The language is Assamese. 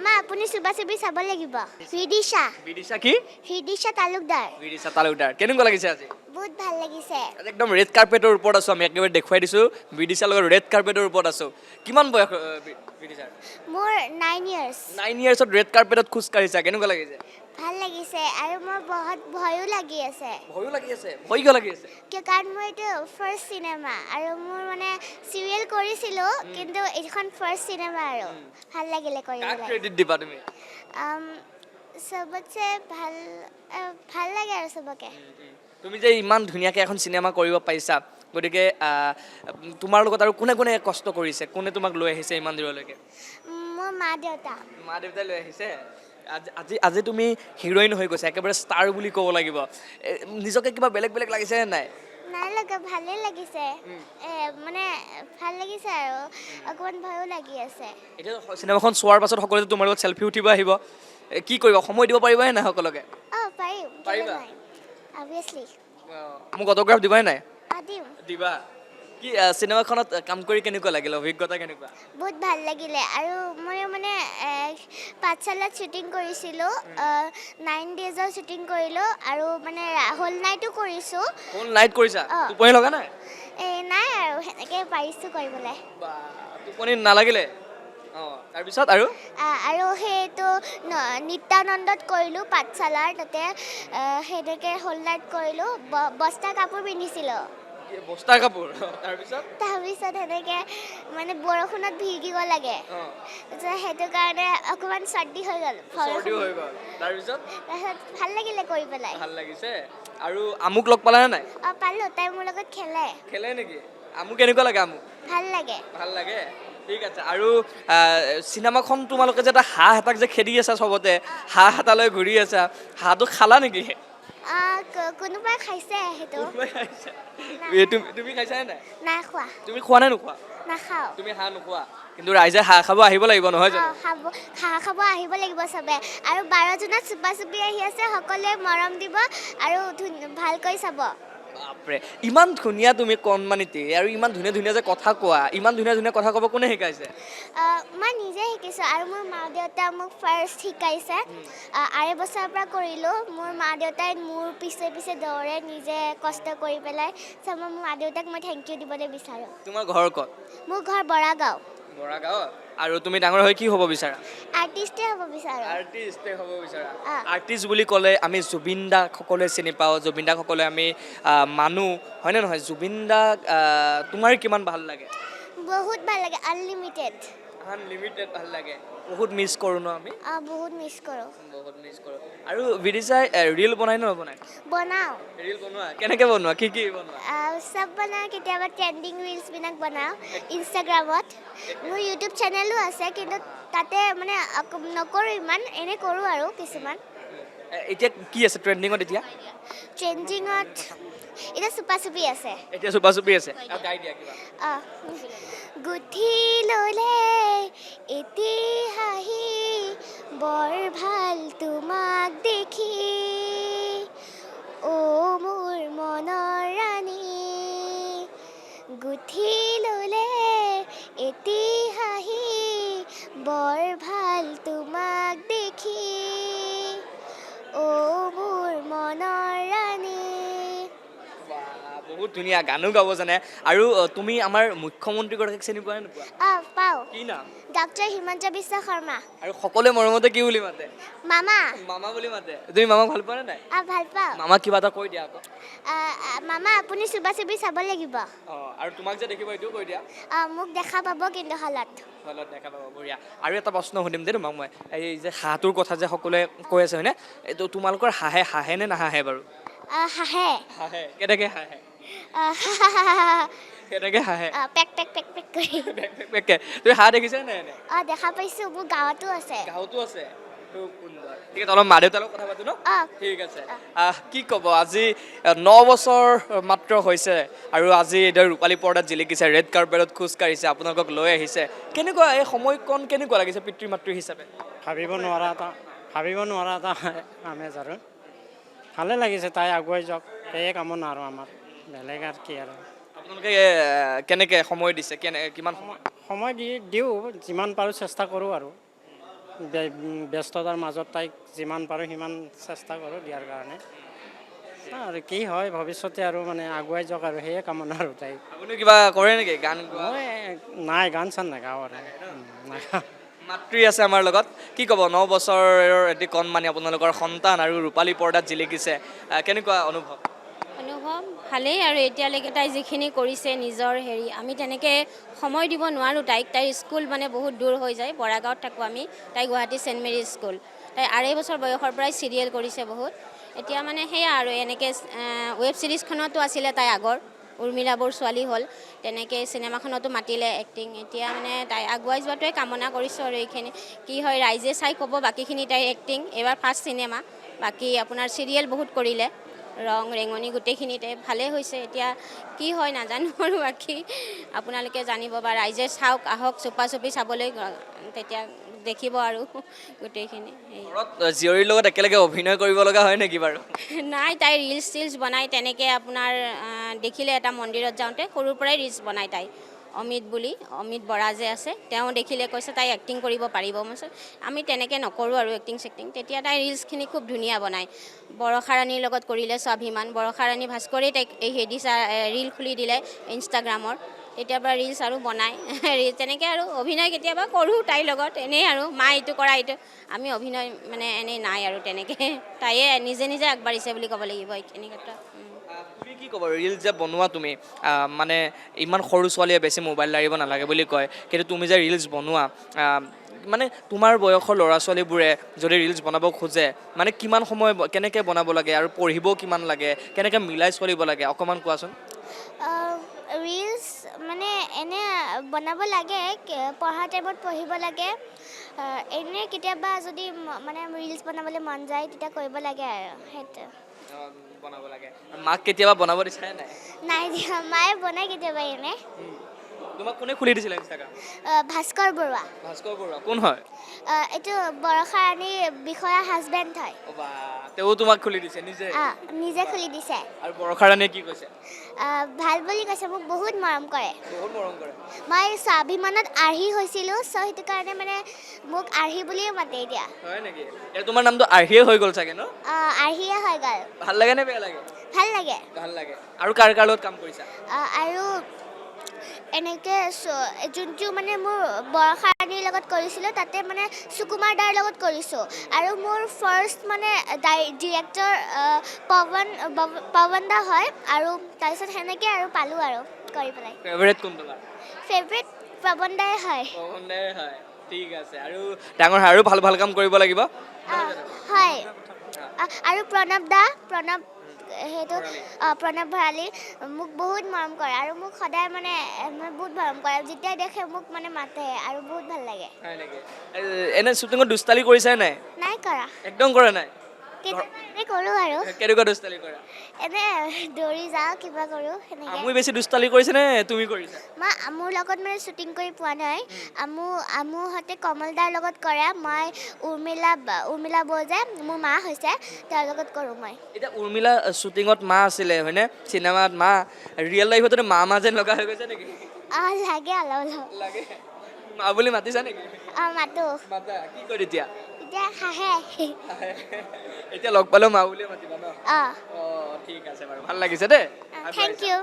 মামা আপুনি চুপা-চুপি চাব লাগিব বিদিশা বিদিশা কি বিদিশা তালুকদাৰ বিদিশা তালুকদাৰ কেনেকুৱা লাগিছে আজি বহুত ভাল লাগিছে আজি একদম ৰেড কাৰ্পেটৰ ওপৰত আছো আমি একেবাৰে দেখুৱাই দিছো বিদিশাৰ লগত ৰেড কাৰ্পেটৰ ওপৰত আছো কিমান বয়স বিদিশাৰ মোৰ 9 ইয়াৰ্ছ 9 ইয়াৰ্ছত ৰেড কাৰ্পেটত খোজ কাঢ়িছা কেনেকুৱা লাগিছে ভাল লাগিছে আৰু মোৰ বহুত ভয়ো লাগি আছে ভয়ো লাগি আছে ভয় কিয় লাগি আছে কাৰণ মোৰ এইটো ফাৰ্ষ্ট চিনেমা আৰু মোৰ মানে চিৰিয়েল কৰিছিলোঁ কিন্তু এইখন ফাৰ্ষ্ট চিনেমা আৰু ভাল লাগিলে কাক কৰিবলৈ ক্ৰেডিট দিবা তুমি চবতছে ভাল লাগে আৰু চবকে তুমি যে ইমান ধুনীয়াকৈ এখন চিনেমা কৰিব পাৰিছা গতিকে তোমাৰ লগত আৰু কোনে কোনে কষ্ট কৰিছে কোনে তোমাক লৈ আহিছে ইমান দূৰলৈকে মোৰ মা দেউতাই লৈ আহিছে আজি আজি তুমি হিৰ'ইন হৈ গৈছা একেবাৰে ষ্টাৰ বুলি ক'ব লাগিব নিজকে কিবা বেলেগ বেলেগ লাগিছে নে নাই নাই লগা ভালেই লাগিছে মানে ভাল লাগিছে আৰু অকণমান ভয়ো লাগি আছে এতিয়া চিনেমাখন চোৱাৰ পাছত সকলোৱে তোমাৰ লগত চেলফি উঠিব আহিব কি কৰিবা সময় দিব পাৰিবা নে নাই সকলোকে পাৰিম পাৰিবা? অবভিয়াছলি মোক অট'গ্ৰাফ দিবাই নাই দিম দিবা কি চিনেমাখনত কাম কৰি কেনেকুৱা লাগিল অভিজ্ঞতা কেনেকুৱা বহুত ভাল লাগিলে আৰু মই মানে পাঠশালাত শ্বুটিং কৰিছিলোঁ 9 ডেজৰ শ্বুটিং কৰিলোঁ আৰু মানে হোল নাইটো কৰিছোঁ হ'ল নাইট কৰিছা টোপনি লগা নাই নাই আৰু সেনেকৈ পাৰিছোঁ কৰিবলৈ টোপনি নালাগিলে তাৰপিছত আৰু সেইটো নিত্যানন্দত কৰিলোঁ পাঠশালাৰ তাতে সেনেকৈ হোল নাইট কৰিলোঁ বস্তা কাপোৰ পিন্ধিছিলোঁ বস্তাৰ কাপোৰ তাৰপিছত সেনেকৈ মানে বৰষুণত ভিজিব লাগে সেইটো কাৰণে অকণমান চৰ্দি হৈ গ'ল তাৰপিছত ভাল লাগিলে কৰি পেলাই ভাল লাগিছে আৰু আমুক লগ পালানে নাই পালোঁ তাই মোৰ লগত খেলে নেকি আমুক কেনেকুৱা লাগে আমুক ভাল লাগে ঠিক আছে আৰু চিনেমাখন তোমালোকে যে এটা হাঁহ এটাক যে খেদি আছা চবতে হাঁহ এটালৈ ঘূৰি আছা হাঁহটো খালা নেকি কোনোবাই খাইছে সেইটো তুমি খাইছানে নাই নাই খোৱা তুমি খোৱা নে নোখোৱা নাখাওঁ তুমি হাঁহ নোখোৱা কিন্তু ৰাইজে হাঁহ খাব আহিব লাগিব নহয় জানো হাঁহ খাব আহিব লাগিব চবে আৰু 12 জুনত চুপা-চুপি আহি আছে সকলোৱে মৰম দিব আৰু ভালকৈ চাব বাপৰে ইমান ধুনীয়া তুমি কণমানিতে আৰু ইমান ধুনীয়া ধুনীয়া যে কথা কোৱা ইমান ধুনীয়া ধুনীয়া কথা ক'ব কোনে শিকাইছে মই নিজে শিকিছোঁ আৰু মোৰ মা দেউতাই মোক ফাৰ্ষ্ট শিকাইছে 2 বছৰৰ পৰা কৰিলোঁ মোৰ মা দেউতাই মোৰ পিছে পিছে দৌৰে নিজে কষ্ট কৰি পেলাই মই মোৰ মা দেউতাক মই থেংক ইউ দিবলৈ বিচাৰোঁ তোমাৰ ঘৰ ক'ত মোৰ ঘৰ বৰাগাঁও আৰু তুমি ডাঙৰ হৈ কি হ'ব বিচাৰা আৰ্টিষ্টে হ'ব বিচাৰোঁ আৰ্টিষ্ট বুলি ক'লে আমি জুবিন দাক সকলোৱে চিনি পাওঁ জুবিন দাক সকলোৱে আমি মানুহ হয়নে নহয় জুবিন দাক তোমাৰ কিমান ভাল লাগে বহুত ভাল লাগে আনলিমিটেড ভাল লাগে বহুত মিছ কৰোঁ ন আমি বহুত মিছ কৰোঁ আৰু বিদিশাই ৰিল বনাই নে নবনাই বনাওঁ ৰিল বনোৱা কেনেকৈ বনোৱা কি বনোৱা চব বনাওঁ কেতিয়াবা ট্ৰেণ্ডিং ৰিলছবিলাক বনাওঁ ইনষ্টাগ্ৰামত মোৰ ইউটিউব চেনেলো আছে কিন্তু তাতে মানে নকৰোঁ ইমান এনেই কৰোঁ আৰু কিছুমান এতিয়া কি আছে ট্ৰেণ্ডিঙত এতিয়া এতিয়া চুপা-চুপি আছে গাই দিয়া কিবা গুঠি ল'লে এটি হাঁহি বৰ ভাল তোমাক দেখি মোৰ মনৰ ৰাণী গুঠি ল'লে এটি হাঁহি বৰ ভাল তোমাক দেখি মোৰ মনৰ ৰাণী বহুত ধুনীয়া গানো গাব জানে আৰু তুমি আমাৰ মুখ্যমন্ত্ৰীগৰাকীক চিনি পোৱা নে নোপোৱা পাওঁ কি নাম ডক্টৰ হিমন্ত বিশ্ব শৰ্মা আৰু সকলোৱে মৰমতে কি বুলি মাতে মামা বুলি মাতে তুমি মামাক ভাল পোৱা নে নাই ভাল পাওঁ মামাক কিবা এটা কৈ দিয়া আকৌ মামা আপুনি চুপা-চুপি চাব লাগিব আৰু তোমাক যে দেখিব এইটোও কৈ দিয়া মোক দেখা পাব কিন্তু হলত দেখা পাব বঢ়িয়া আৰু এটা প্ৰশ্ন সুধিম দেই তোমাক মই এই যে হাঁহটোৰ কথা যে সকলোৱে কৈ আছে হয়নে এইটো তোমালোকৰ হাঁহে নে নাহাঁহে বাৰু হাঁহে কেনেকৈ হাঁহে পেক পেক পেক পেক কৰি তুমি হাঁহ দেখিছা নাই দেখা পাইছোঁ মোৰ গাঁৱতো আছে খুব সুন্দৰ ঠিক আছে অলপ মা দেউতাৰ লগত কথা পাতো ন ঠিক আছে কি ক'ব আজি 9 বছৰ মাত্ৰ হৈছে আৰু আজি এতিয়া ৰূপালী পৰ্দাত জিলিকিছে ৰেড কাৰ্পেটত খোজ কাঢ়িছে আপোনালোকক লৈ আহিছে কেনেকুৱা এই সময়কণ কেনেকুৱা লাগিছে পিতৃ মাতৃ হিচাপে ভাবিব নোৱাৰা এটা আমেজ আৰু ভালে লাগিছে তাই আগুৱাই যাওক সেয়ে কামনা আৰু আমাৰ বেলেগ আৰু কি আৰু আপোনালোকে কেনেকৈ সময় দিছে কিমান সময় দিওঁ যিমান পাৰোঁ চেষ্টা কৰোঁ আৰু ব্যস্ততাৰ মাজত তাইক যিমান পাৰোঁ সিমান চেষ্টা কৰোঁ দিয়াৰ কাৰণে আৰু কি হয় ভৱিষ্যতে আৰু মানে আগুৱাই যাওক আৰু সেয়ে কামনা আৰু তাইক আপুনি কিবা কৰে নেকি গান গোৱা মই নাই গান চান নাগাওঁ আৰু নাগাওঁ মাতৃ আছে আমাৰ লগত কি ক'ব 9 বছৰৰ এটি কণমানি আপোনালোকৰ সন্তান আৰু ৰূপালী পৰ্দাত জিলিকিছে কেনেকুৱা অনুভৱ অনুভৱ ভালেই আৰু এতিয়ালৈকে তাই যিখিনি কৰিছে নিজৰ হেৰি আমি তেনেকৈ সময় দিব নোৱাৰোঁ তাইৰ স্কুল মানে বহুত দূৰ হৈ যায় বৰাগাঁৱত থাকোঁ আমি তাই গুৱাহাটী ছেইণ্ট মেৰী স্কুল তাই 2.5 বছৰ বয়সৰ পৰাই চিৰিয়েল কৰিছে বহুত এতিয়া মানে সেয়া আৰু এনেকৈ ৱেব ছিৰিজখনতো আছিলে তাই আগৰ উৰ্মিলা বৰ ছোৱালী হ'ল তেনেকৈ চিনেমাখনতো মাতিলে এক্টিং এতিয়া মানে তাই আগুৱাই যোৱাটোৱে কামনা কৰিছোঁ আৰু এইখিনি কি হয় ৰাইজে চাই ক'ব বাকীখিনি তাইৰ এক্টিং এইবাৰ ফাৰ্ষ্ট চিনেমা বাকী আপোনাৰ চিৰিয়েল বহুত কৰিলে ৰং ৰেঙনি গোটেইখিনিতে ভালেই হৈছে এতিয়া কি হয় নাজানো আৰু বাকী আপোনালোকে জানিব বা ৰাইজে চাওক আহক চুপা চুপি চাবলৈ তেতিয়া দেখিব আৰু গোটেইখিনি ঘৰত জীয়ৰীৰ লগত একেলগে অভিনয় কৰিব লগা হয় নেকি বাৰু নাই তাই ৰিলচ চিলচ বনাই তেনেকৈ আপোনাৰ দেখিলে এটা মন্দিৰত যাওঁতে সৰুৰ পৰাই ৰিলচ বনাই তাই অমিত বৰা যে আছে তেওঁ দেখিলে কৈছে তাই এক্টিং কৰিব পাৰিব মই আমি তেনেকৈ নকৰোঁ আৰু এক্টিং চেক্টিং তেতিয়া তাই ৰিলচখিনি খুব ধুনীয়া বনায় বৰষা ৰাণীৰ লগত কৰিলে স্বাভিমান বৰষা ৰাণী ভাস্কৰেই তাইক এই হেদিছা ৰিল খুলি দিলে ইনষ্টাগ্ৰামৰ তেতিয়াৰ পৰা ৰিলচ আৰু বনায় তেনেকৈ আৰু অভিনয় কেতিয়াবা কৰোঁ তাইৰ লগত এনেই আৰু মা এইটো কৰা এইটো আমি অভিনয় মানে এনেই নাই আৰু তেনেকৈ তাইয়ে নিজে নিজে আগবাঢ়িছে বুলি ক'ব লাগিব এইখিনি ক্ষেত্ৰত তুমি কি ক'ব ৰিল যে বনোৱা তুমি মানে ইমান সৰু ছোৱালীয়ে বেছি মোবাইল লাৰিব নালাগে বুলি কয় কিন্তু তুমি যে ৰিলচ বনোৱা মানে তোমাৰ বয়সৰ ল'ৰা ছোৱালীবোৰে যদি ৰিলচ বনাব খোজে মানে কিমান সময় কেনেকৈ বনাব লাগে আৰু পঢ়িব কিমান লাগে কেনেকৈ মিলাই চলিব লাগে অকণমান কোৱাচোন ৰিলচ মানে এনে বনাব লাগে পঢ়া টাইমত পঢ়িব লাগে এনে কেতিয়াবা যদি মানে ৰিলচ বনাবলৈ মন যায় তেতিয়া কৰিব লাগে আৰু সেইটো বনাব লাগে মাক কেতিয়াবা বনাব দিছে নাই নাই দিয়া মায়ে বনাই কেতিয়াবা এনে তোমাক কোনে খুলি দিছিলে ইনষ্টাগ্ৰাম ভাস্কৰ বৰুৱা কোন হয় এইটো বৰষা ৰাণীৰ বিষয়া হাজবেণ্ড হয় তেওঁ তোমাক খুলি দিছে নিজে নিজে খুলি দিছে আৰু বৰষা ৰাণীয়ে কি কৈছে ভাল বুলি কৈছে মোক বহুত মৰম কৰে বহুত মৰম কৰে মই স্বাভিমানত আৰ্হি হৈছিলোঁ চ' সেইটো কাৰণে মানে মোক আৰ্হি বুলিয়ে মাতে এতিয়া হয় নেকি এতিয়া তোমাৰ নামটো আৰ্হিয়ে হৈ গ'ল চাগে ন আৰ্হিয়ে হৈ গ'ল ভাল লাগে নে বেয়া লাগে ভাল লাগে ভাল লাগে আৰু কাৰ লগত কাম কৰিছা আৰু এনেকৈ যোনটো মানে মোৰ বৰষা ৰাণীৰ লগত কৰিছিলোঁ তাতে মানে সুকুমাৰ দাৰ লগত কৰিছোঁ আৰু মোৰ ফাৰ্ষ্ট মানে ডিৰেক্টৰ পৱন দা হয় আৰু তাৰপিছত সেনেকৈ আৰু পালোঁ আৰু কৰি পেলাই ফেভাৰিট কোন তোমাৰ ফেভৰেট পৱন দাই হয় ঠিক আছে আৰু ডাঙৰ আৰু ভাল কাম কৰিব লাগিব হয় আৰু প্ৰণৱ সেইটো প্ৰণৱ ভৰালী মোক বহুত মৰম কৰে আৰু মোক সদায় মানে বহুত মৰম কৰে যেতিয়া দেখে মোক মানে মাতে আৰু বহুত ভাল লাগে এনে শ্বুটিঙত দুষ্টালি কৰিছে নাই নাই কৰা একদম কৰা নাই কেতিয়াবা কৰোঁ আৰু কেনেকুৱা দুষ্টালি কৰা এনে দৌৰি যাওঁ কিবা কৰোঁ সেনেকৈ আমুই বেছি দুষ্টালি কৰিছে নে তুমি কৰিছা মই আমুৰ লগত মানে শ্বুটিং কৰি পোৱা নাই আমুহঁতে কমলদাৰ লগত কৰে মই উৰ্মিলা বৌ যে মোৰ মা হৈছে তেওঁৰ লগত কৰোঁ মই এতিয়া উৰ্মিলা শ্বুটিঙত মা আছিলে হয়নে চিনেমাত মা ৰিয়েল লাইফত মা যেন লগা হৈ গৈছে নেকি লাগে অলপ লাগে মা বুলি মাতিছা নেকি মাতো মাতা কি কৰি এতিয়া হাঁহে এতিয়া লগ পালেও মা বুলিয়ে মাতিবা ন ঠিক আছে বাৰু ভাল লাগিছে দেই থেংক ইউ